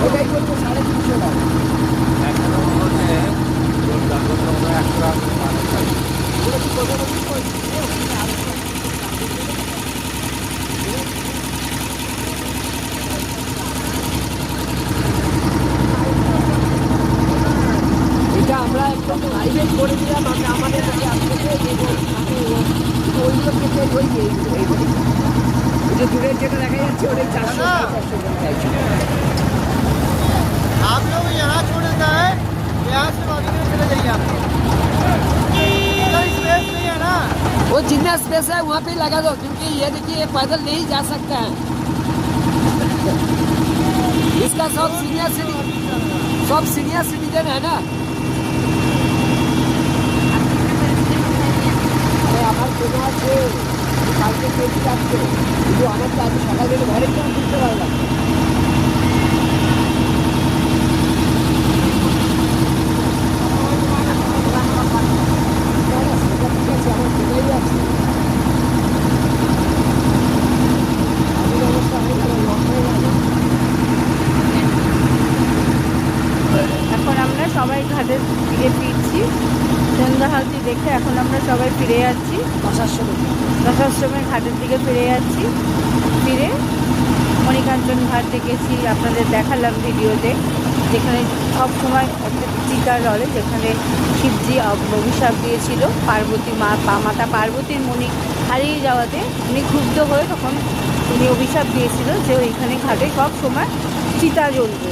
ওটাই করবো 350 টাকা। এটা আমরা একদম প্রাইভেট করে দিলাম, আমরা আমাদের কাছে আসতে ওইগুলো কেটে ওই যে দূরের যেটা দেখা যাচ্ছে ওটাই 400 টাকা চাইছি। आप लोग यहाँ छोड़ देता है, यहाँ से बाजू में चले जाइए आप लोग। इधर स्पेस नहीं है ना। वो जितना स्पेस है वहाँ पे लगा दो, क्योंकि ये देखिए पैदल नहीं जा सकता है। इसका सब सीनियर सिटीजन है ना। আমার কোনো আছে কালকে পেয়েছি আসছে, কিন্তু আমার তো আজ সকালে ঘরে কেউ বুঝতে পারলাম। এখন আমরা সবাই ঘাটের দিকে ফিরছি। সন্ধ্যা আরতি দেখে এখন আমরা সবাই ফিরে যাচ্ছি। দশাশ্রমের ঘাটের দিকে ফিরে যাচ্ছি। ফিরে মণিকাঞ্চন ঘাট দেখেছি, আপনাদের দেখালাম ভিডিওতে, যেখানে সব সময় একটা চিতা জলে, যেখানে শিবজি অভিশাপ দিয়েছিল পার্বতী মাতা পার্বতীর মণি হারিয়ে যাওয়াতে উনি ক্ষুব্ধ হয়ে তখন উনি অভিশাপ দিয়েছিল যে ওইখানে ঘাটে সব সময় চিতা জ্বলবে।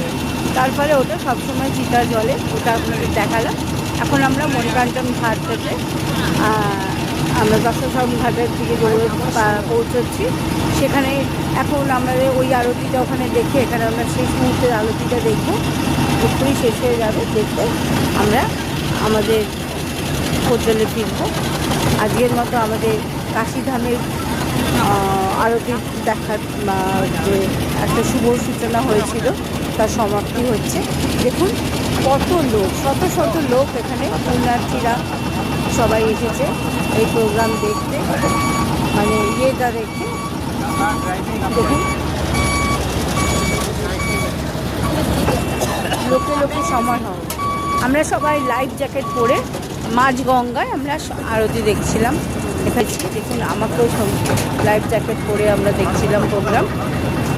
তারপরে ওটা সবসময় চিতা জলে, ওটা আপনাদের দেখালাম। এখন আমরা মণিকাঞ্চন ঘাট থেকে আমরা দশাশ্রম ঘাটের দিকে পৌঁছচ্ছি। সেখানে এখন আমাদের ওই আরতিটা ওখানে দেখে, এখানে আমরা শেষ মুহূর্তের আরতিটা দেখবো, এক্ষুনি শেষ হয়ে যাবে। দেখতে আমরা আমাদের হোটেলে ফিরবো। আজকের মতো আমাদের কাশীধামের আরতি দেখার যে একটা শুভ সূচনা হয়েছিল তার সমাপ্তি হচ্ছে। দেখুন কত লোক, শত শত লোক এখানে পুণ্যার্থীরা সবাই এসেছে এই প্রোগ্রাম দেখতে, মানে ইয়েটা দেখতে। দেখুন লোকে লোকে সমারোহ। আমরা সবাই লাইফ জ্যাকেট পরে মাঝ গঙ্গায় আমরা আরতি দেখছিলাম। এখানে দেখুন আমাকেও লাইফ জ্যাকেট পরে আমরা দেখছিলাম প্রোগ্রাম।